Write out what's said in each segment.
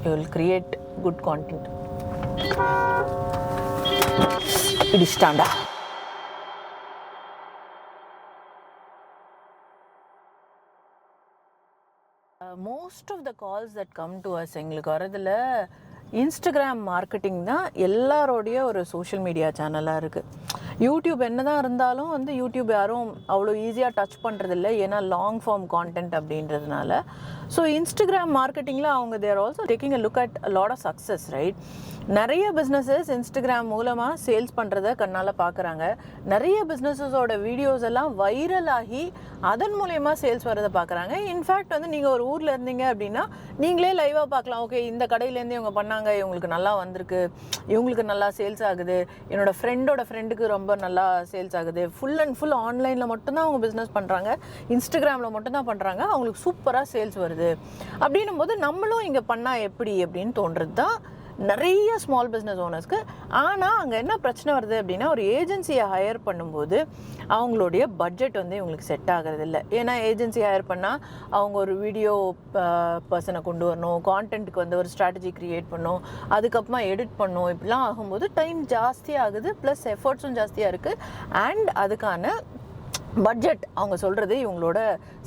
you will create good content. Idistanda. Most of the calls that come to us எங்களுக்கு வரதில் Instagram marketing தான் எல்லாரோடைய ஒரு social media சேனலாக இருக்குது. YouTube என்ன தான் இருந்தாலும் வந்து யூடியூப் யாரும் அவ்வளோ ஈஸியாக டச் பண்ணுறதில்ல, ஏன்னா லாங் ஃபார்ம் கான்டென்ட் அப்படின்றதுனால. ஸோ இன்ஸ்டாகிராம் மார்க்கெட்டிங்கில் அவங்க there also taking a look at lot of success, right? நிறைய பிஸ்னஸஸ் இன்ஸ்டாகிராம் மூலமாக சேல்ஸ் பண்ணுறத கண்ணால் பார்க்குறாங்க. நிறைய பிஸ்னஸஸோட வீடியோஸ் எல்லாம் வைரல் ஆகி அதன் மூலயமா சேல்ஸ் வரதை பார்க்குறாங்க. இன்ஃபேக்ட் வந்து நீங்கள் ஒரு ஊரில் இருந்தீங்க அப்படின்னா நீங்களே லைவாக பார்க்கலாம். ஓகே, இந்த கடையிலேருந்து இவங்க பண்ணாங்க, இவங்களுக்கு நல்லா வந்திருக்கு, இவங்களுக்கு நல்லா சேல்ஸ் ஆகுது, என்னோடய ஃப்ரெண்டோட ஃப்ரெண்டுக்கு ரொம்ப நல்லா சேல்ஸ் ஆகுது. ஃபுல் அண்ட் ஃபுல் ஆன்லைனில் மட்டும்தான் அவங்க பிஸ்னஸ் பண்ணுறாங்க, இன்ஸ்டாகிராமில் மட்டும்தான் பண்ணுறாங்க, அவங்களுக்கு சூப்பராக சேல்ஸ் வருது. அப்படின்னும் போது நம்மளும் இங்கே பண்ணால் எப்படி அப்படின்னு தோன்றது தான் நிறைய ஸ்மால் பிஸ்னஸ் ஓனர்ஸ்க்கு. ஆனால் அங்கே என்ன பிரச்சனை வருது அப்படின்னா, ஒரு ஏஜென்சியை ஹையர் பண்ணும்போது அவங்களுடைய பட்ஜெட் வந்து இவங்களுக்கு செட் ஆகிறது இல்லை. ஏன்னா ஏஜென்சி ஹையர் பண்ணால் அவங்க ஒரு வீடியோ பர்சனை கொண்டு வரணும், கான்டென்ட்டுக்கு வந்து ஒரு ஸ்ட்ராட்டஜி க்ரியேட் பண்ணணும், அதுக்கப்புறமா எடிட் பண்ணணும். இப்படிலாம் ஆகும்போது டைம் ஜாஸ்தியாக ஆகுது, ப்ளஸ் எஃபர்ட்ஸும் ஜாஸ்தியாக இருக்குது. அண்ட் அதுக்கான பட்ஜெட் அவங்க சொல்கிறது இவங்களோட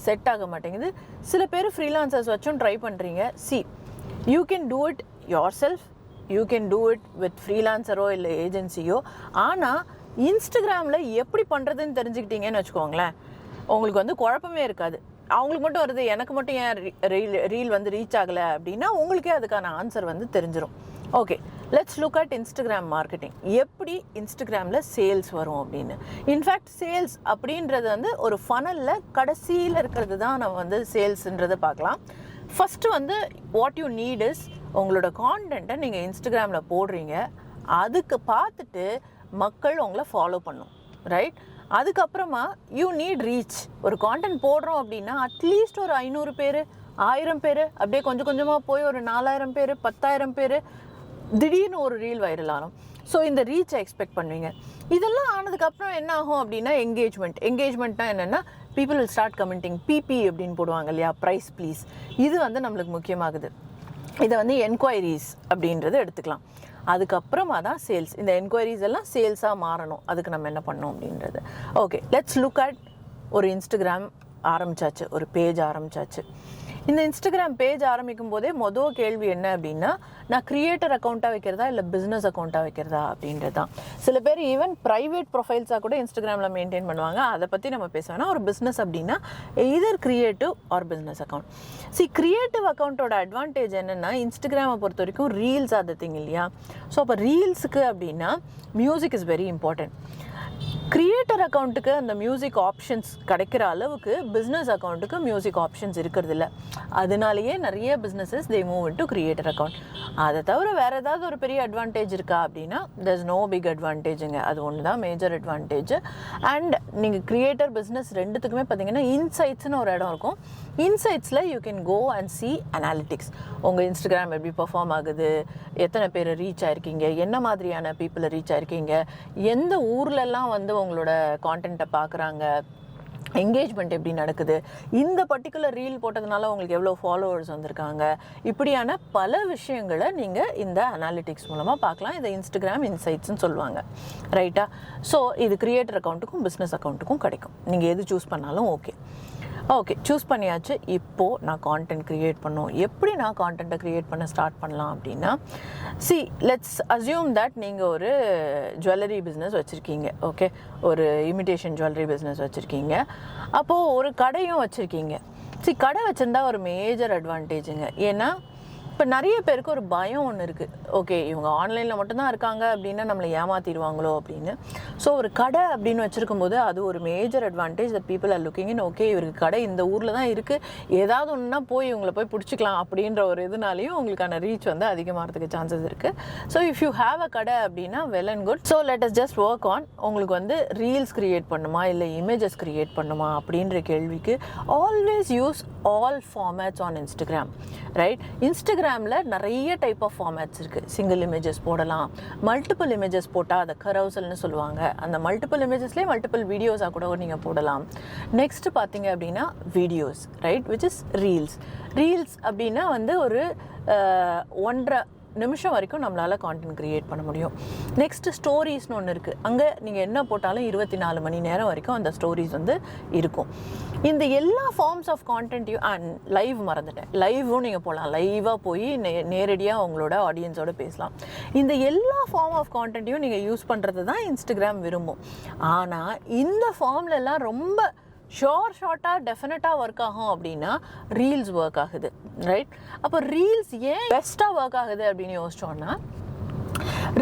செட் ஆக மாட்டேங்குது. சில பேர் ஃப்ரீலான்சர்ஸ் வச்சும் ட்ரை பண்ணுறீங்க. You can do it your self, you can do it with ஃப்ரீலான்சரோ இல்லை ஏஜென்சியோ. ஆனால் இன்ஸ்டாகிராமில் எப்படி பண்ணுறதுன்னு தெரிஞ்சுக்கிட்டீங்கன்னு வச்சுக்கோங்களேன், உங்களுக்கு வந்து குழப்பமே இருக்காது. அவங்களுக்கு மட்டும் வருது, எனக்கு மட்டும் ஏன் ரீல் வந்து ரீச் ஆகலை அப்படின்னா உங்களுக்கே அதுக்கான ஆன்சர் வந்து தெரிஞ்சிடும். Okay, let's look at Instagram marketing. எப்படி இன்ஸ்டாகிராமில் சேல்ஸ் வரும் அப்படின்னு. இன்ஃபேக்ட் சேல்ஸ் அப்படின்றது வந்து ஒரு ஃபனலில் கடைசியில் இருக்கிறது தான் நம்ம வந்து சேல்ஸுன்றதை பார்க்கலாம். ஃபஸ்ட்டு வந்து வாட் யூ நீட் இஸ், உங்களோட கான்டென்ட்டை நீங்கள் இன்ஸ்டாகிராமில் போடுறீங்க, அதுக்கு பார்த்துட்டு மக்கள் உங்களை ஃபாலோ பண்ணும், ரைட்? அதுக்கப்புறமா யூ நீட் ரீச். ஒரு கான்டென்ட் போடுறோம் அப்படின்னா அட்லீஸ்ட் ஒரு 500 பேர், 1000 பேர், அப்படியே கொஞ்சம் கொஞ்சமாக போய் ஒரு 4000 பேர், 10,000 பேர், திடீர்னு ஒரு ரீல் வைரல் ஆகும். ஸோ இந்த ரீச்சை எக்ஸ்பெக்ட் பண்ணுவீங்க. இதெல்லாம் ஆனதுக்கப்புறம் என்ன ஆகும் அப்படின்னா என்கேஜ்மெண்ட்னா என்னென்னா, பீப்புள் வில் ஸ்டார்ட் கமெண்டிங். பிபி அப்படின்னு போடுவாங்க இல்லையா, ப்ரைஸ் ப்ளீஸ். இது வந்து நம்மளுக்கு முக்கியமாகுது. இதை வந்து என்கொயரிஸ் அப்படின்றத எடுத்துக்கலாம். அதுக்கப்புறமா தான் சேல்ஸ். இந்த என்கொயரிஸ் எல்லாம் சேல்ஸாக மாறணும். அதுக்கு நம்ம என்ன பண்ணோம் அப்படின்றது. ஓகே, லெட்ஸ் லுக் அட் ஒரு இன்ஸ்டாகிராம் ஆரம்பித்தாச்சு, ஒரு பேஜ் ஆரம்பித்தாச்சு. இந்த இன்ஸ்டாகிராம் பேஜ் ஆரம்பிக்கும் போதே மொதல் கேள்வி என்ன அப்படின்னா, நான் கிரியேட்டர் அக்கௌண்ட்டாக வைக்கிறதா இல்லை பிஸ்னஸ் அக்கௌண்ட்டாக வைக்கிறதா அப்படின்றது தான். சில பேர் ஈவன் ப்ரைவேட் ப்ரொஃபைல்ஸாக கூட இன்ஸ்டாகிராமில் மெயின்டைன் பண்ணுவாங்க. அதை பற்றி நம்ம பேசுவோம்னா, ஒரு பிஸ்னஸ் அப்படின்னா either creative or business account. Creative அக்கௌண்ட்டோட அட்வான்டேஜ் என்னென்னா, இன்ஸ்டாகிராமை பொறுத்த வரைக்கும் ரீல்ஸ் ஆர் த திங் இல்லையா. ஸோ அப்போ ரீல்ஸுக்கு அப்படின்னா music is very important. Creator அக்கௌண்ட்டுக்கு அந்த மியூசிக் ஆப்ஷன்ஸ் கிடைக்கிற அளவுக்கு பிஸ்னஸ் அக்கௌண்ட்டுக்கு மியூசிக் ஆப்ஷன்ஸ் இருக்கிறதில்ல. அதனாலேயே நிறைய businesses they move into creator account. அதை தவிர வேறு ஏதாவது ஒரு பெரிய அட்வான்டேஜ் இருக்கா அப்படின்னா, தேர் இஸ் நோ பிக் அட்வான்டேஜுங்க. அது ஒன்று தான் மேஜர் அட்வான்டேஜ். அண்ட் நீங்கள் கிரியேட்டர் பிஸ்னஸ் ரெண்டுத்துக்குமே பார்த்தீங்கன்னா இன்சைட்ஸ்னு ஒரு இடம் இருக்கும். இன்சைட்ஸில் you can go and see analytics. உங்கள் இன்ஸ்டாகிராம் எப்படி பர்ஃபார்ம் ஆகுது, எத்தனை பேர் ரீச் ஆகிருக்கீங்க, என்ன மாதிரியான பீப்புளை ரீச் ஆகிருக்கீங்க, எந்த ஊர்லெல்லாம் வந்து உங்களோட கான்டென்ட்டை பார்க்குறாங்க, என்கேஜ்மெண்ட் எப்படி நடக்குது, இந்த பர்டிகுலர் ரீல் போட்டதுனால உங்களுக்கு எவ்வளோ ஃபாலோவர்ஸ் வந்திருக்காங்க, இப்படியான பல விஷயங்களை நீங்கள் இந்த அனாலிட்டிக்ஸ் மூலமாக பார்க்கலாம். இதை இன்ஸ்டாகிராம் இன்சைட்ஸ்ன்னு சொல்லுவாங்க, ரைட்டா? ஸோ இது கிரியேட்டர் அக்கௌண்ட்டுக்கும் பிஸ்னஸ் அக்கௌண்ட்டுக்கும் கிடைக்கும். நீங்கள் எது சூஸ் பண்ணாலும் ஓகே சூஸ் பண்ணியாச்சு. இப்போது நான் கான்டென்ட் க்ரியேட் பண்ணணும். எப்படி நான் கான்டென்ட்டை க்ரியேட் பண்ண ஸ்டார்ட் பண்ணலாம் அப்படின்னா, லெட்ஸ் அஸ்யூம் தட் நீங்கள் ஒரு ஜுவல்லரி பிஸ்னஸ் வச்சுருக்கீங்க. ஓகே, ஒரு இமிடேஷன் ஜுவல்லரி பிஸ்னஸ் வச்சுருக்கீங்க. அப்போது ஒரு கடையும் வச்சுருக்கீங்க. கடை வச்சுருந்தா ஒரு மேஜர் அட்வான்டேஜுங்க. ஏன்னா இப்போ நிறைய பேருக்கு ஒரு பயம் ஒன்று இருக்குது. ஓகே, இவங்க ஆன்லைனில் மட்டும்தான் இருக்காங்க அப்படின்னா நம்மளை ஏமாற்றிடுவாங்களோ அப்படின்னு. ஸோ ஒரு கடை அப்படின்னு வச்சுருக்கும் போது அது ஒரு major advantage that people are looking in. Okay, இவருக்கு கடை இந்த ஊரில் தான் இருக்குது, ஏதாவது ஒன்றுனா போய் இவங்களை போய் பிடிச்சிக்கலாம் அப்படின்ற ஒரு இதுனாலையும் உங்களுக்கான ரீச் வந்து அதிகமாகிறதுக்கு சான்சஸ் இருக்குது. So if you have a கடை அப்படின்னா well and good. So let us just work on. உங்களுக்கு வந்து ரீல்ஸ் க்ரியேட் பண்ணுமா இல்லை இமேஜஸ் க்ரியேட் பண்ணுமா அப்படின்ற கேள்விக்கு always use all formats on Instagram, right? Instagram இன்ஸ்டாகிராமில் நிறைய டைப் ஆஃப் ஃபார்மேட்ஸ் இருக்குது. சிங்கிள் இமேஜஸ் போடலாம், மல்டிபிள் இமேஜஸ் போட்டால் அதை கரவுசல்னு சொல்லுவாங்க. அந்த மல்டிபிள் இமேஜஸ்லேயே மல்டிபிள் வீடியோஸாக கூட நீங்கள் போடலாம். நெக்ஸ்ட்டு பார்த்தீங்க அப்படின்னா videos, right, which is reels. Reels அப்படின்னா வந்து ஒரு 1.5 நிமிஷம் வரைக்கும் நம்மளால் கான்டென்ட் க்ரியேட் பண்ண முடியும். நெக்ஸ்ட்டு ஸ்டோரிஸ்னு ஒன்று இருக்குது. அங்கே நீங்கள் என்ன போட்டாலும் 24 மணி நேரம் வரைக்கும் அந்த ஸ்டோரிஸ் வந்து இருக்கும். இந்த எல்லா ஃபார்ம்ஸ் ஆஃப் கான்டென்ட்டையும் லைவ் மறந்துட்டேன், லைவும் நீங்கள் போகலாம், லைவாக போய் நேரடியாக அவங்களோட ஆடியன்ஸோடு பேசலாம். இந்த எல்லா ஃபார்ம் ஆஃப் கான்டென்ட்டையும் நீங்கள் யூஸ் பண்ணுறது தான் இன்ஸ்டாகிராம் விரும்பும். ஆனால் இந்த ஃபார்ம்லலாம் ரொம்ப ஷார்ட்டாக டெஃபினட்டாக ஒர்க் ஆகும் அப்படின்னா ரீல்ஸ் ஒர்க் ஆகுது, ரைட்? அப்போ ரீல்ஸ் ஏன் பெஸ்ட்டாக ஒர்க் ஆகுது அப்படின்னு யோசிச்சோன்னா,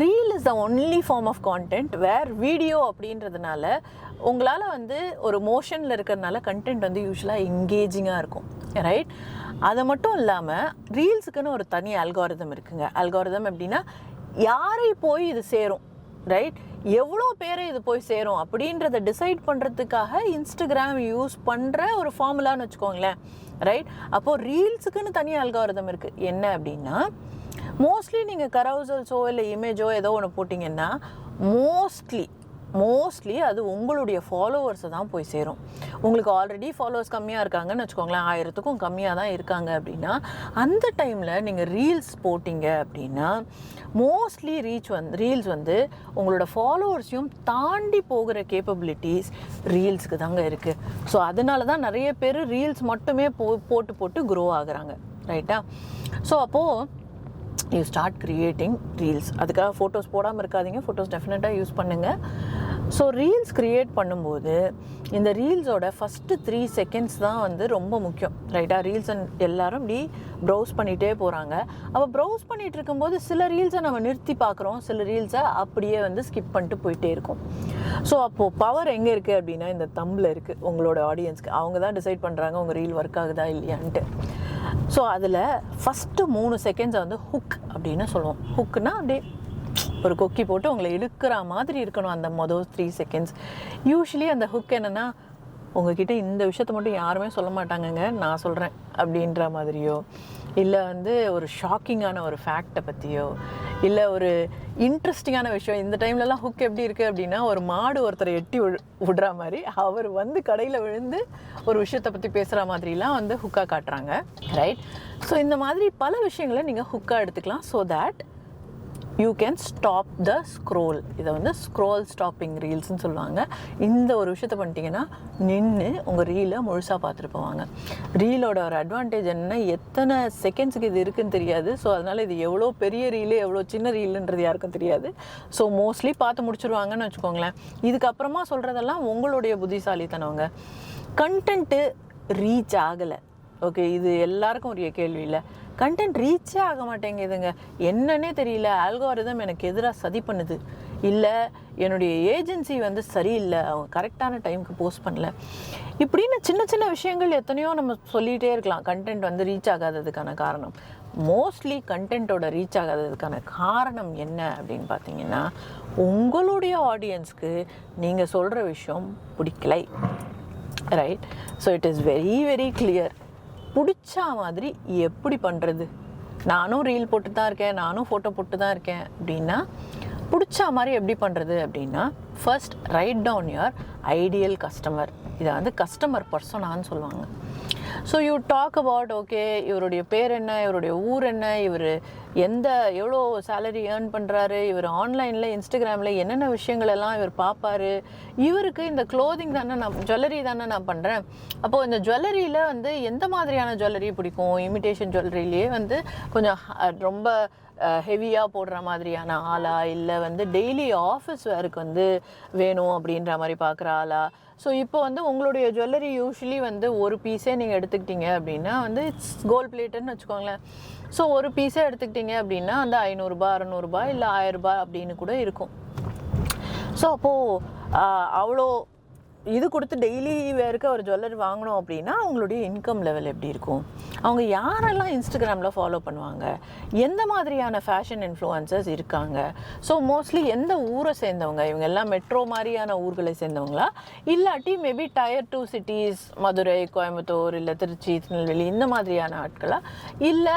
reel is the only form of content where video அப்படின்றதுனால உங்களால் வந்து ஒரு மோஷனில் இருக்கிறதுனால கண்டென்ட் வந்து யூஸ்வலாக எங்கேஜிங்காக இருக்கும், ரைட்? அது மட்டும் இல்லாமல் ரீல்ஸுக்குன்னு ஒரு தனி அல்காரிதம் இருக்குங்க. அல்காரிதம் எப்படின்னா யாரை போய் இது சேரும், ரைட், எவ்வளோ பேரை இது போய் சேரும் அப்படின்றத டிசைட் பண்ணுறதுக்காக இன்ஸ்டாகிராம் யூஸ் பண்ணுற ஒரு ஃபார்முலான்னு வச்சுக்கோங்களேன், ரைட்? அப்போது ரீல்ஸுக்குன்னு தனி அல்காரிதம் இருக்குது. என்ன அப்படின்னா, மோஸ்ட்லி நீங்கள் கரவுசல்ஸோ இல்லை இமேஜோ ஏதோ ஒன்று போட்டிங்கன்னா மோஸ்ட்லி அது உங்களுடைய ஃபாலோவர்ஸை தான் போய் சேரும். உங்களுக்கு ஆல்ரெடி ஃபாலோவர்ஸ் கம்மியாக இருக்காங்கன்னு வச்சுக்கோங்களேன், 1000க்கும் கம்மியாக தான் இருக்காங்க அப்படின்னா, அந்த டைமில் நீங்கள் ரீல்ஸ் போட்டிங்க அப்படின்னா மோஸ்ட்லி ரீல்ஸ் வந்து உங்களோட ஃபாலோவர்ஸையும் தாண்டி போகிற கேப்பபிலிட்டிஸ் ரீல்ஸுக்கு தாங்க இருக்குது. ஸோ அதனால தான் நிறைய பேர் ரீல்ஸ் மட்டுமே போட்டு க்ரோ ஆகுறாங்க, ரைட்டா? ஸோ அப்போது யூ ஸ்டார்ட் க்ரியேட்டிங் ரீல்ஸ். அதுக்காக ஃபோட்டோஸ் போடாமல் இருக்காதீங்க, ஃபோட்டோஸ் டெஃபினட்டாக யூஸ் பண்ணுங்கள். ஸோ ரீல்ஸ் க்ரியேட் பண்ணும்போது இந்த ரீல்ஸோட ஃபஸ்ட்டு 3 செகண்ட்ஸ் தான் வந்து ரொம்ப முக்கியம், ரைட்டாக? ரீல்ஸ் எல்லாரும் இப்படி ப்ரௌஸ் பண்ணிகிட்டே போகிறாங்க. அப்போ ப்ரௌஸ் பண்ணிகிட்டு இருக்கும்போது சில ரீல்ஸை நம்ம நிறுத்தி பார்க்குறோம், சில ரீல்ஸை அப்படியே வந்து ஸ்கிப் பண்ணிட்டு போயிட்டே இருக்கும். ஸோ அப்போது பவர் எங்கே இருக்குது அப்படின்னா இந்த தம்பில் இருக்குது. உங்களோட ஆடியன்ஸ்க்கு அவங்க தான் டிசைட் பண்ணுறாங்க உங்கள் ரீல் ஒர்க் ஆகுதா இல்லையான்ட்டு. ஸோ அதில் ஃபஸ்ட்டு 3 செகண்ட்ஸை வந்து ஹுக் அப்படின்னு சொல்லுவோம். ஹுக்குன்னா அப்படியே ஒரு கொக்கி போட்டு உங்களை இழுக்கிற மாதிரி இருக்கணும் அந்த மொதல் 3 செகண்ட்ஸ். யூஸ்வலி அந்த ஹுக் என்னென்னா, உங்ககிட்ட இந்த விஷயத்த மட்டும் யாருமே சொல்ல மாட்டாங்கங்க, நான் சொல்கிறேன் அப்படின்ற மாதிரியோ, இல்லை வந்து ஒரு ஷாக்கிங்கான ஒரு ஃபேக்டை பற்றியோ, இல்லை ஒரு இன்ட்ரெஸ்டிங்கான விஷயம். இந்த டைம்லலாம் ஹுக் எப்படி இருக்குது அப்படின்னா, ஒரு மாடு ஒருத்தரை எட்டி விடுற மாதிரி அவர் வந்து கடையில் விழுந்து ஒரு விஷயத்தை பற்றி பேசுகிற மாதிரிலாம் வந்து ஹுக்காக காட்டுறாங்க, ரைட்? ஸோ இந்த மாதிரி பல விஷயங்களை நீங்கள் ஹுக்காக எடுத்துக்கலாம். So that you can stop the scroll. இதை வந்து ஸ்க்ரோல் ஸ்டாப்பிங் ரீல்ஸ்ன்னு சொல்லுவாங்க. இந்த ஒரு விஷயத்தை பண்ணிட்டீங்கன்னா நின்று உங்கள் ரீலை முழுசாக பார்த்துட்டு போவாங்க. ரீலோட ஒரு அட்வான்டேஜ் என்ன, எத்தனை செகண்ட்ஸுக்கு இது இருக்குதுன்னு தெரியாது. ஸோ அதனால் இது எவ்வளோ பெரிய ரீலு எவ்வளோ சின்ன ரீலுன்றது யாருக்கும் தெரியாது. ஸோ மோஸ்ட்லி பார்த்து முடிச்சுருவாங்கன்னு வச்சுக்கோங்களேன். இதுக்கப்புறமா சொல்கிறதெல்லாம் உங்களுடைய புத்திசாலித்தனவங்க. கண்டென்ட்டு ரீச் ஆகலை, ஓகே, இது எல்லாருக்கும் ஒரு கேள்வி இல்லை. கண்டென்ட் ரீச்சே ஆக மாட்டேங்குதுங்க, என்னன்னே தெரியல, ஆல்காரிதம் எனக்கு எதிராக சதி பண்ணுது, இல்லை என்னுடைய ஏஜென்சி வந்து சரியில்லை, அவங்க கரெக்டான டைமுக்கு போஸ்ட் பண்ணல, இப்படின்னு சின்ன சின்ன விஷயங்கள் எத்தனையோ நம்ம சொல்லிகிட்டே இருக்கலாம். கண்டென்ட் வந்து ரீச் ஆகாததுக்கான காரணம், மோஸ்ட்லி கண்டென்ட்டோட ரீச் ஆகாததுக்கான காரணம் என்ன அப்படின்னு பார்த்தீங்கன்னா, உங்களுடைய ஆடியன்ஸ்க்கு நீங்கள் சொல்கிற விஷயம் பிடிக்கலை, right? So it is very very clear. பிடிச்சா மாதிரி எப்படி பண்ணுறது? நானும் ரீல் போட்டு தான் இருக்கேன், நானும் ஃபோட்டோ போட்டு தான் இருக்கேன் அப்படின்னா பிடிச்சா மாதிரி எப்படி பண்ணுறது அப்படின்னா, first write down your ideal customer. இதை வந்து கஸ்டமர் பர்சனான்னு சொல்லுவாங்க. So you talk about, okay, இவருடைய பேர் என்ன, இவருடைய ஊர் என்ன, இவர் எவ்வளோ சேலரி ஏர்ன் பண்ணுறாரு, இவர் ஆன்லைனில் இன்ஸ்டாகிராமில் என்னென்ன விஷயங்கள் எல்லாம் இவர் பார்ப்பார், இவருக்கு இந்த க்ளோதிங் தானே ஜுவல்லரி தானே நான் பண்ணுறேன், அப்போது இந்த ஜுவல்லரியில் வந்து எந்த மாதிரியான ஜுவல்லரி பிடிக்கும், இமிட்டேஷன் ஜுவல்லரியிலே வந்து கொஞ்சம் ரொம்ப ஹெவியாக போடுற மாதிரியான ஆளா, இல்லை வந்து டெய்லி ஆஃபீஸ் வேருக்கு வந்து வேணும் அப்படின்ற மாதிரி பார்க்குற ஆளா. ஸோ இப்போ வந்து உங்களுடைய ஜுவல்லரி யூஸ்வலி வந்து ஒரு பீஸே நீங்கள் எடுத்துக்கிட்டீங்க அப்படின்னா வந்து இட்ஸ் கோல்ட் பிளேட்டுன்னு வச்சுக்கோங்களேன். ஸோ ஒரு பீஸே எடுத்துக்கிட்டீங்க அப்படின்னா அந்த 500 ரூபாய் 600 ரூபாய் இல்லை 1000 ரூபாய் அப்படின்னு கூட இருக்கும். ஸோ அப்போது அவ்வளோ இது கொடுத்து டெய்லி வேருக்கு ஒரு ஜுவல்லரி வாங்கணும் அப்படின்னா அவங்களுடைய இன்கம் லெவல் எப்படி இருக்கும், அவங்க யாரெல்லாம் இன்ஸ்டாகிராமில் ஃபாலோ பண்ணுவாங்க, எந்த மாதிரியான ஃபேஷன் இன்ஃப்ளூயன்சர்ஸ் இருக்காங்க, ஸோ மோஸ்ட்லி எந்த ஊரை சேர்ந்தவங்க, இவங்க எல்லாம் மெட்ரோ மாதிரியான ஊர்களை சேர்ந்தவங்களா, இல்லாட்டி maybe Tier 2 cities, Madurai, Coimbatore, இல்லை திருச்சி, திருநெல்வேலி இந்த மாதிரியான ஆட்களா, இல்லை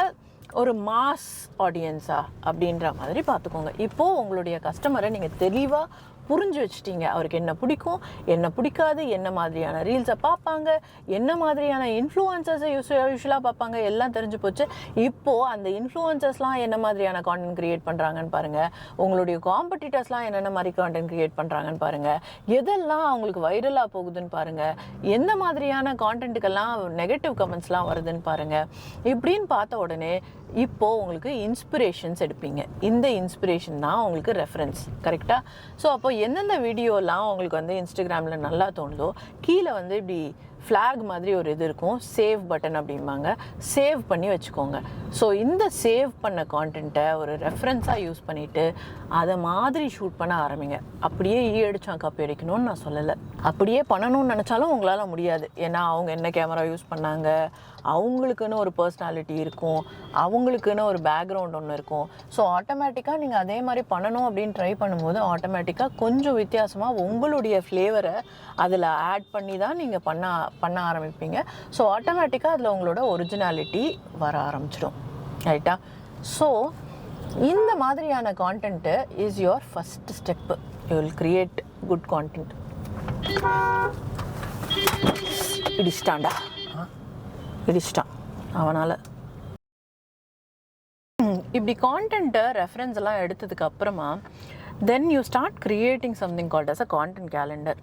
ஒரு மாஸ் ஆடியன்ஸா அப்படின்ற மாதிரி பார்த்துக்கோங்க. இப்போது உங்களுடைய கஸ்டமரை நீங்கள் தெளிவாக புரிஞ்சு வச்சுட்டீங்க. அவருக்கு என்ன பிடிக்கும், என்ன பிடிக்காது, என்ன மாதிரியான ரீல்ஸை பார்ப்பாங்க, என்ன மாதிரியான இன்ஃப்ளூயன்சர்ஸை யூஸ்வலாக பார்ப்பாங்க, எல்லாம் தெரிஞ்சு போச்சு. இப்போது அந்த இன்ஃப்ளூயன்சர்ஸ்லாம் என்ன மாதிரியான கான்டென்ட் க்ரியேட் பண்ணுறாங்கன்னு பாருங்கள். உங்களுடைய காம்படிட்டர்ஸ்லாம் என்னென்ன மாதிரி கான்டென்ட் க்ரியேட் பண்ணுறாங்கன்னு பாருங்கள். எதெல்லாம் அவங்களுக்கு வைரலாக போகுதுன்னு பாருங்கள். எந்த மாதிரியான கான்டென்ட்டுக்கெல்லாம் நெகட்டிவ் கமெண்ட்ஸ்லாம் வருதுன்னு பாருங்கள். இப்படின்னு பார்த்த உடனே இப்போது உங்களுக்கு இன்ஸ்பிரேஷன்ஸ் எடுப்பீங்க. இந்த இன்ஸ்பிரேஷன் தான் உங்களுக்கு ரெஃபரன்ஸ். கரெக்டாக? ஸோ அப்போ எந்தெந்த வீடியோலாம் உங்களுக்கு வந்து இன்ஸ்டாகிராமில் நல்லா தோணுதோ கீழே வந்து இப்படி ஃப்ளாக் மாதிரி ஒரு இது இருக்கும், சேவ் பட்டன் அப்படிம்பாங்க. சேவ் பண்ணி வச்சுக்கோங்க. ஸோ இந்த சேவ் பண்ண கான்டென்ட்டை ஒரு ரெஃபரன்ஸாக யூஸ் பண்ணிவிட்டு அதை மாதிரி ஷூட் பண்ண ஆரம்பிங்க. அப்படியே அடித்தான் காப்பி அடிக்கணும்னு நான் சொல்லலை. அப்படியே பண்ணணும்னு நினச்சாலும் உங்களால் முடியாது. ஏன்னா அவங்க என்ன கேமரா யூஸ் பண்ணாங்க, அவங்களுக்குன்னு ஒரு பர்சனாலிட்டி இருக்கும், அவங்களுக்குன்னு ஒரு பேக்ரவுண்ட் ஒன்று இருக்கும். ஸோ ஆட்டோமேட்டிக்காக நீங்கள் அதே மாதிரி பண்ணணும் அப்படின்னு ட்ரை பண்ணும்போது ஆட்டோமேட்டிக்காக கொஞ்சம் வித்தியாசமாக உங்களுடைய ஃப்ளேவரை அதில் ஆட் பண்ணி தான் நீங்கள் பண்ண ஆரம்பிப்பீங்க. ஸோ ஆட்டோமேட்டிக்காக அதில் உங்களோட ஒரிஜினாலிட்டி வர ஆரம்பிச்சிடும். ரைட்டா? ஸோ இந்த மாதிரியான content is your first step. You will create good content. இடிச்சிட்டான்டா, இடிச்சிட்டான் அவனால். இப்படி கான்டென்ட்டை ரெஃபரன்ஸ் எல்லாம் எடுத்ததுக்கு அப்புறமா then you start creating something called as a content calendar.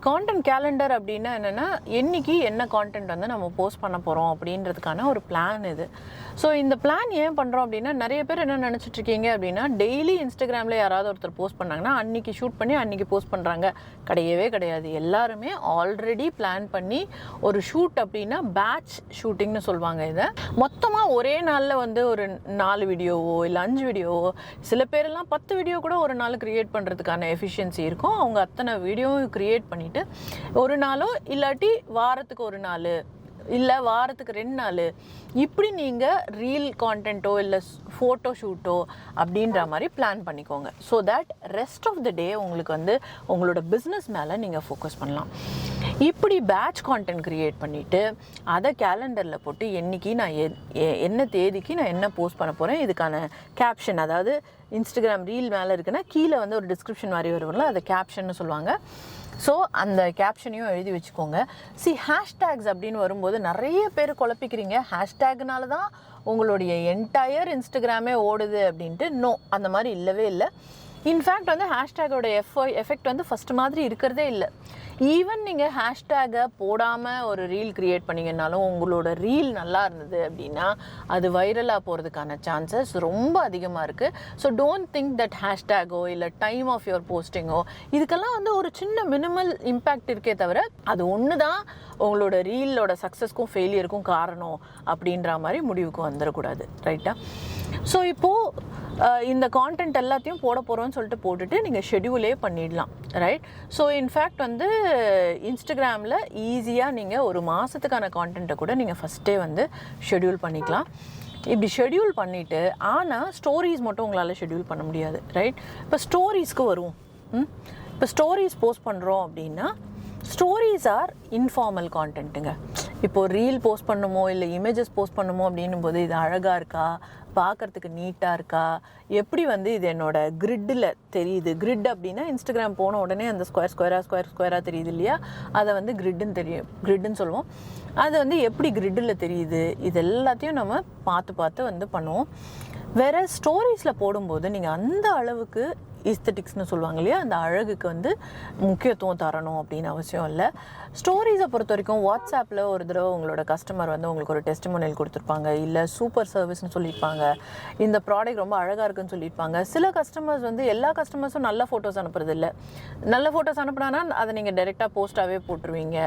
Content calendar அப்படின்னா என்னென்னா, என்றைக்கு என்ன கான்டென்ட் வந்து நம்ம போஸ்ட் பண்ண போகிறோம் அப்படின்றதுக்கான ஒரு பிளான் இது. ஸோ இந்த பிளான் ஏன் பண்ணுறோம் அப்படின்னா, நிறைய பேர் என்ன நினச்சிட்ருக்கீங்க அப்படின்னா, டெய்லி இன்ஸ்டாகிராமில் யாராவது ஒருத்தர் போஸ்ட் பண்ணாங்கன்னா அன்றைக்கி ஷூட் பண்ணி அன்றைக்கி போஸ்ட் பண்ணுறாங்க. கிடையவே கிடையாது. எல்லாருமே ஆல்ரெடி பிளான் பண்ணி ஒரு ஷூட் அப்படின்னா பேட்ச் ஷூட்டிங்னு சொல்லுவாங்க. இதை மொத்தமாக ஒரே நாளில் வந்து ஒரு 4 வீடியோவோ இல்லை 5 வீடியோவோ, சில பேரெல்லாம் 10 வீடியோ கூட ஒரு நாள் க்ரியேட் பண்ணுறதுக்கான எஃபிஷியன்சி இருக்கும். அவங்க அத்தனை வீடியோவும் க்ரியேட் பண்ணிவிட்டு ஒரு நாளோ இல்லாட்டி வாரத்துக்கு ஒரு நாள் இல்லை வாரத்துக்கு 2 நாள் இப்படி நீங்கள் ரீல் கான்டென்ட்டோ இல்லை ஃபோட்டோ ஷூட்டோ அப்படின்ற மாதிரி பிளான் பண்ணிக்கோங்க. So that rest of the day உங்களுக்கு வந்து உங்களோட பிஸ்னஸ் மேலே நீங்கள் ஃபோக்கஸ் பண்ணலாம். இப்படி பேட்ச் கான்டென்ட் க்ரியேட் பண்ணிவிட்டு அதை கேலண்டரில் போட்டு என்றைக்கு நான் என்ன தேதிக்கு நான் என்ன போஸ்ட் பண்ண போகிறேன், இதுக்கான கேப்ஷன், அதாவது இன்ஸ்டாகிராம் ரீல் மேலே இருக்குன்னா கீழே வந்து ஒரு டிஸ்கிரிப்ஷன் மாதிரி வரும்ல, அதை கேப்ஷன்னு சொல்லுவாங்க. ஸோ அந்த கேப்ஷனையும் எழுதி வச்சுக்கோங்க. ஹேஷ்டேக்ஸ் அப்படின்னு வரும்போது நிறைய பேர் குழப்பிக்கிறீங்க. ஹேஷ்டேக்னால தான் உங்களுடைய என்டையர் இன்ஸ்டாகிராமே ஓடுது அப்படின்ட்டு. நோ, அந்த மாதிரி இல்லவே இல்லை. இன்ஃபேக்ட் வந்து ஹேஷ்டேக்கோட எஃபெக்ட் வந்து ஃபஸ்ட்டு மாதிரி இருக்கிறதே இல்லை. ஈவன் நீங்கள் ஹேஷ்டேகை போடாமல் ஒரு ரீல் க்ரியேட் பண்ணிங்கன்னாலும் உங்களோட ரீல் நல்லா இருந்தது அப்படின்னா அது வைரலாக போகிறதுக்கான சான்சஸ் ரொம்ப அதிகமாக இருக்குது. ஸோ டோன்ட் திங்க் தட் ஹேஷ்டேகோ இல்லை டைம் ஆஃப் யுவர் போஸ்டிங்கோ இதுக்கெல்லாம் வந்து ஒரு சின்ன மினிமல் இம்பேக்ட் இருக்கே தவிர அது ஒன்று தான் உங்களோட ரீலோட சக்ஸஸ்க்கும் ஃபெயிலியருக்கும் காரணம் அப்படின்ற மாதிரி முடிவுக்கு வந்துடக்கூடாது. ரைட்டா? ஸோ இப்போது இந்த கான்டென்ட் எல்லாத்தையும் போட போகிறோன்னு சொல்லிட்டு போட்டுட்டு நீங்கள் ஷெடியூலே பண்ணிடலாம். ரைட்? ஸோ இன்ஃபேக்ட் வந்து இன்ஸ்டாகிராமில் ஈஸியாக நீங்கள் ஒரு மாதத்துக்கான கான்டென்ட்டை கூட நீங்கள் ஃபஸ்ட்டே வந்து ஷெடியூல் பண்ணிக்கலாம். இப்படி ஷெடியூல் பண்ணிவிட்டு, ஆனால் ஸ்டோரிஸ் மட்டும் உங்களால் ஷெடியூல் பண்ண முடியாது. ரைட்? இப்போ ஸ்டோரிஸ்க்கு வருவோம். இப்போ ஸ்டோரிஸ் போஸ்ட் பண்ணுறோம் அப்படின்னா ஸ்டோரிஸ் ஆர் இன்ஃபார்மல் கான்டென்ட்டுங்க. இப்போது ரீல் போஸ்ட் பண்ணுமோ இல்லை இமேஜஸ் போஸ்ட் பண்ணுமோ அப்படின்னும் போது இது அழகாக இருக்கா, பார்க்குறதுக்கு நீட்டாக இருக்கா, எப்படி வந்து இது என்னோட கிரிட்டில் தெரியுது. கிரிட் அப்படின்னா இன்ஸ்டாகிராம் போன உடனே அந்த ஸ்கொயராக தெரியுது இல்லையா, அதை வந்து கிரிட்டுன்னு சொல்லுவோம். அது வந்து எப்படி கிரிட்டில் தெரியுது, இது எல்லாத்தையும் நம்ம பார்த்து வந்து பண்ணுவோம். வேறு ஸ்டோரிஸில் போடும்போது நீங்கள் அந்த அளவுக்கு ஈஸ்தட்டிக்ஸ்னு சொல்லுவாங்க இல்லையா, அந்த அழகுக்கு வந்து முக்கியத்துவம் தரணும் அப்படின்னு அவசியம் இல்லை. ஸ்டோரிஸை பொறுத்த வரைக்கும் வாட்ஸ்அப்பில் ஒரு தடவை உங்களோட கஸ்டமர் வந்து உங்களுக்கு ஒரு டெஸ்டிமோனியல் கொடுத்துருப்பாங்க, இல்லை சூப்பர் சர்வீஸ்னு சொல்லியிருப்பாங்க, இந்த ப்ராடக்ட் ரொம்ப அழகாக இருக்குன்னு சொல்லியிருப்பாங்க. சில கஸ்டமர்ஸ் வந்து எல்லா கஸ்டமர்ஸும் நல்ல ஃபோட்டோஸ் அனுப்புறதில்லை. நல்ல ஃபோட்டோஸ் அனுப்புனானா அதை நீங்கள் டைரெக்டாக போஸ்ட்டாகவே போட்டுருவீங்க.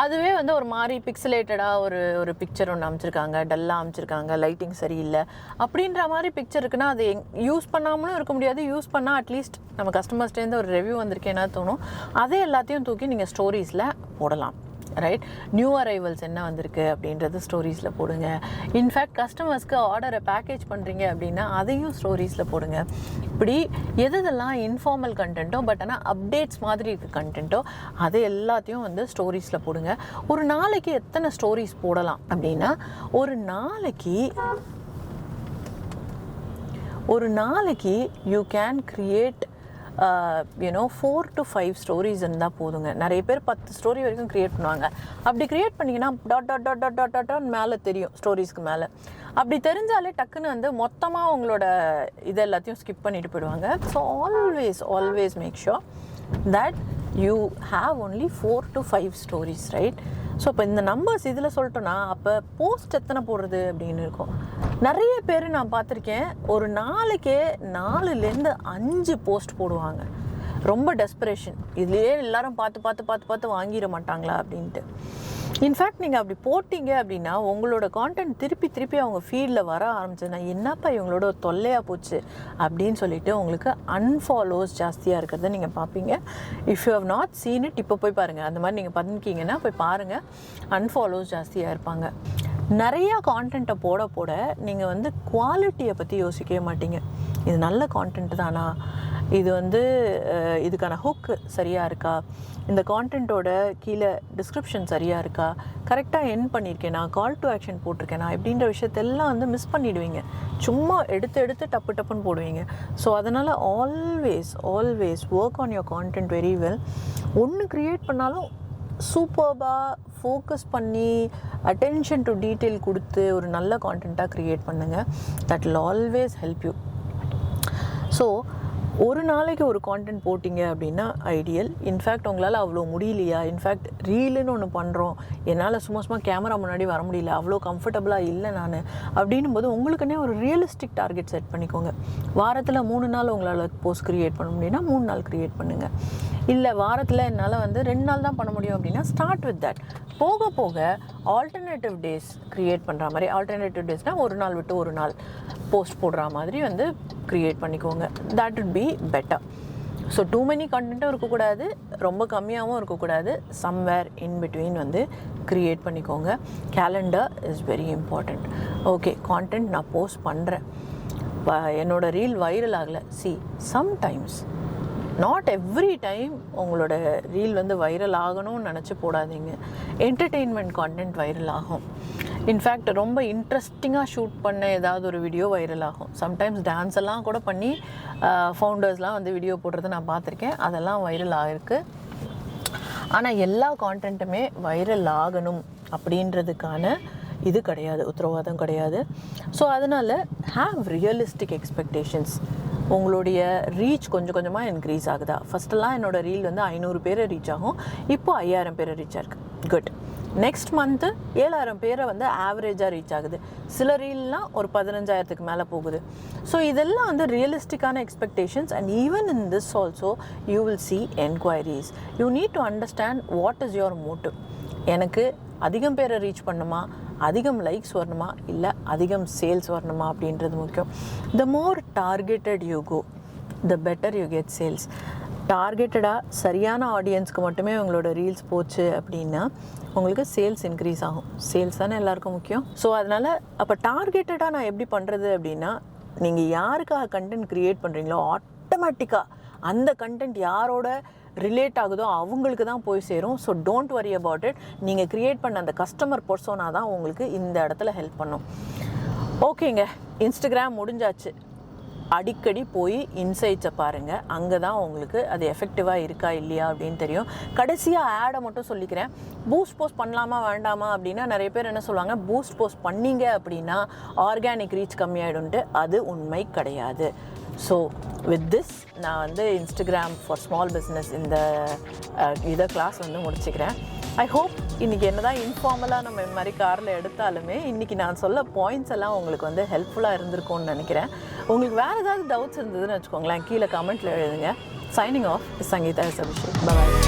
அதுவே வந்து ஒரு மாதிரி பிக்சலேட்டடாக ஒரு பிக்சர் ஒன்று அமைச்சிருக்காங்க, டல்லாக அமைச்சிருக்காங்க, லைட்டிங் சரியில்லை அப்படின்ற மாதிரி பிக்சர் இருக்குன்னா அது யூஸ் பண்ணாமலும் இருக்க முடியாது. யூஸ் பண்ணால் அட்லீஸ்ட் நம்ம கஸ்டமர்ஸ்டேருந்து ஒரு ரிவ்யூ வந்திருக்கேன்னா தோணும். அதே எல்லாத்தையும் தூக்கி நீங்கள் ஸ்டோரிஸில் போடலாம். ரைட்? நியூ அரைவல்ஸ் என்ன வந்திருக்கு அப்படின்றது ஸ்டோரிஸில் போடுங்க. இன்ஃபேக்ட் கஸ்டமர்ஸ்க்கு ஆர்டரை பேக்கேஜ் பண்ணுறீங்க அப்படின்னா அதையும் ஸ்டோரிஸில் போடுங்க. இப்படி எதெல்லாம் இன்ஃபார்மல் கண்டென்ட்டோ பட் ஆனால் அப்டேட்ஸ் மாதிரி இருக்க கண்டென்ட்டோ அதை எல்லாத்தையும் வந்து ஸ்டோரிஸில் போடுங்க. ஒரு நாளைக்கு எத்தனை ஸ்டோரிஸ் போடலாம் அப்படின்னா, ஒரு நாளைக்கு ஒரு நாளைக்கு you can create 4 to 5 stories இருந்தால் போதுங்க. நிறைய பேர் 10 ஸ்டோரி வரைக்கும் க்ரியேட் பண்ணுவாங்க. அப்படி க்ரியேட் பண்ணிங்கன்னா டாட் மேலே தெரியும் ஸ்டோரிஸ்க்கு மேலே. அப்படி தெரிஞ்சாலே டக்குன்னு வந்து மொத்தமாக உங்களோட இது எல்லாத்தையும் ஸ்கிப் பண்ணிட்டு போயிடுவாங்க. So always make sure that you have only 4 to 5 stories, right? So இப்போ இந்த நம்பர்ஸ் இதில் சொல்லிட்டோன்னா அப்போ போஸ்ட் எத்தனை போடுறது அப்படின்னு இருக்கும். நிறைய பேர் நான் பார்த்துருக்கேன், ஒரு நாளைக்கே 4லேருந்து 5 போஸ்ட் போடுவாங்க. ரொம்ப டெஸ்பரேஷன், இதுலேயே எல்லாரும் பார்த்து வாங்கிட மாட்டாங்களா அப்படின்ட்டு. இன்ஃபேக்ட் நீங்கள் அப்படி போட்டிங்க அப்படின்னா உங்களோட கான்டென்ட் திருப்பி அவங்க ஃபீல்டில் வர ஆரம்பிச்சதுன்னா என்னப்பா இவங்களோட தொல்லையாக போச்சு அப்படின்னு சொல்லிட்டு உங்களுக்கு அன்ஃபாலோஸ் ஜாஸ்தியாக இருக்கிறத நீங்கள் பார்ப்பீங்க. If you have not seen it, இப்போ போய் பாருங்கள். அந்த மாதிரி நீங்கள் பண்ணிக்கிங்கன்னா போய் பாருங்கள், அன்ஃபாலோஸ் ஜாஸ்தியாக இருப்பாங்க. நிறையா கான்டென்ட்டை போட நீங்கள் வந்து குவாலிட்டியை பற்றி யோசிக்கவே மாட்டீங்க. இது நல்ல கான்டென்ட் தானா, இது வந்து இதுக்கான ஹுக் சரியாக இருக்கா, இந்த கான்டென்ட்டோட கீழே டிஸ்கிரிப்ஷன் சரியாக இருக்கா, கரெக்டாக எண்ட் பண்ணியிருக்கேனா, கால் டு ஆக்ஷன் போட்டிருக்கேனா இப்படின்ற விஷயத்தெல்லாம் வந்து மிஸ் பண்ணிவிடுவீங்க. சும்மா எடுத்து டப்புன்னு போடுவீங்க. ஸோ அதனால் always work on your content very well. ஒன்று க்ரியேட் பண்ணாலும் சூப்பர்பாக ஃபோக்கஸ் பண்ணி அட்டென்ஷன் டு டீட்டெயில் கொடுத்து ஒரு நல்ல கான்டென்ட்டாக க்ரியேட் பண்ணுங்கள். That will always help you. So ஒரு நாளைக்கு ஒரு கான்டென்ட் போட்டிங்க அப்படின்னா ஐடியல். இன்ஃபேக்ட் உங்களால் அவ்வளோ முடியலையா, இன்ஃபேக்ட் ரீலுன்னு ஒன்று பண்ணுறோம், என்னால் சும்மா கேமரா முன்னாடி வர முடியல, அவ்வளோ கம்ஃபர்டபுளாக இல்லை நான் அப்படின்னும் போது உங்களுக்குன்னே ஒரு ரியலிஸ்டிக் டார்கெட் செட் பண்ணிக்கோங்க. வாரத்தில் 3 நாள் உங்களால் போஸ்ட் க்ரியேட் பண்ண முடியும்னா 3 நாள் க்ரியேட் பண்ணுங்கள். இல்லை வாரத்தில் என்னால் வந்து 2 நாள் தான் பண்ண முடியும் அப்படின்னா ஸ்டார்ட் வித் தட். போக ஆல்டர்னேட்டிவ் டேஸ் க்ரியேட் பண்ணுற மாதிரி, ஆல்டர்னேட்டிவ் டேஸ்னால் ஒரு நாள் விட்டு ஒரு நாள் போஸ்ட் போடுற மாதிரி வந்து க்ரியேட் பண்ணிக்கோங்க. That would be better. So too many கண்டென்ட்டும் இருக்கக்கூடாது, ரொம்ப கம்மியாகவும் இருக்கக்கூடாது, சம்வேர் இன் பிட்வீன் வந்து க்ரியேட் பண்ணிக்கோங்க. Calendar is very important. Okay, content நான் போஸ்ட் பண்ணுறேன், என்னோட ரீல் வைரல் ஆகலை. சம்டைம்ஸ், நாட் எவ்ரி டைம் உங்களோட ரீல் வந்து வைரல் ஆகணும்னு நினச்சி போடாதீங்க. என்டர்டெயின்மெண்ட் கான்டென்ட் வைரல் ஆகும். இன்ஃபேக்ட் ரொம்ப இன்ட்ரெஸ்டிங்காக ஷூட் பண்ண ஏதாவது ஒரு வீடியோ வைரல் ஆகும். சம்டைம்ஸ் டான்ஸ் எல்லாம் கூட பண்ணி ஃபவுண்டர்ஸ்லாம் வந்து வீடியோ போடுறத நான் பார்த்துருக்கேன், அதெல்லாம் வைரல் ஆகிருக்கு. ஆனால் எல்லா கான்டென்ட்டுமே வைரல் ஆகணும் அப்படின்றதுக்கான இது கிடையாது, உத்தரவாதம் கிடையாது. ஸோ அதனால் ஹாவ் ரியலிஸ்டிக் எக்ஸ்பெக்டேஷன்ஸ். உங்களுடைய ரீச் கொஞ்சம் கொஞ்சமாக இன்க்ரீஸ் ஆகுதா? ஃபஸ்ட்டெல்லாம் என்னோடய ரீல் வந்து 500 பேரை ரீச் ஆகும், இப்போது 5000 பேரை ரீச் ஆகிருக்கு. குட். நெக்ஸ்ட் மந்த்து 7000 பேரை வந்து ஆவரேஜாக ரீச் ஆகுது. சில ரீல்லாம் ஒரு 15000க்கு மேலே போகுது. ஸோ இதெல்லாம் வந்து ரியலிஸ்டிக்கான expectations. And even in this also you will see enquiries. You need to understand what is your motive. எனக்கு அதிகம் பேரை ரீச் பண்ணுமா, அதிகம் லைக்ஸ் வரணுமா, இல்லை அதிகம் சேல்ஸ் வரணுமா அப்படின்றது முக்கியம். The more targeted you go, the better you get sales. டார்கெட்டடாக சரியான ஆடியன்ஸ்க்கு மட்டுமே உங்களோட ரீல்ஸ் போச்சு அப்படின்னா உங்களுக்கு சேல்ஸ் இன்க்ரீஸ் ஆகும். சேல்ஸ் தானே எல்லாருக்கும் முக்கியம். ஸோ அதனால் அப்போ டார்கெட்டடாக நான் எப்படி பண்ணுறது அப்படின்னா, நீங்கள் யாருக்காக கண்டென்ட் க்ரியேட் பண்ணுறீங்களோ ஆட்டோமேட்டிக்காக அந்த கண்டென்ட் யாரோட ரிலேட் ஆகுதோ அவங்களுக்கு தான் போய் சேரும். So don't worry about it. நீங்கள் க்ரியேட் பண்ண அந்த கஸ்டமர் பர்சோனா தான் உங்களுக்கு இந்த இடத்துல ஹெல்ப் பண்ணும். ஓகேங்க, இன்ஸ்டாகிராம் முடிஞ்சாச்சு. அடிக்கடி போய் இன்சைட்ஸை பாருங்கள், அங்கே தான் உங்களுக்கு அது எஃபெக்டிவாக இருக்கா இல்லையா அப்படின்னு தெரியும். கடைசியாக ஆடை மட்டும் சொல்லிக்கிறேன். பூஸ்ட் போஸ்ட் பண்ணலாமா வேண்டாமா அப்படின்னா நிறைய பேர் என்ன சொல்லுவாங்க, பூஸ்ட் போஸ்ட் பண்ணீங்க அப்படின்னா ஆர்கானிக் ரீச் கம்மியாயிடும்ட்டு. அது உண்மை கிடையாது. ஸோ வித் திஸ் நான் வந்து இன்ஸ்டாகிராம் ஃபார் ஸ்மால் பிஸ்னஸ் இந்த இதை கிளாஸ் வந்து முடிச்சுக்கிறேன். ஐ ஹோப் இன்றைக்கி என்ன தான் இன்ஃபார்மலாக நம்ம இந்த மாதிரி காரில் எடுத்தாலுமே இன்றைக்கி நான் சொல்ல பாயிண்ட்ஸ் எல்லாம் உங்களுக்கு வந்து ஹெல்ப்ஃபுல்லாக இருந்திருக்கும்னு நினைக்கிறேன். உங்களுக்கு வேறு ஏதாவது டவுட்ஸ் இருந்ததுன்னு வச்சுக்கோங்களேன், கீழே கமெண்ட்டில் எழுதுங்க. Signing off, Sangeetha S Abhishek. பாய்.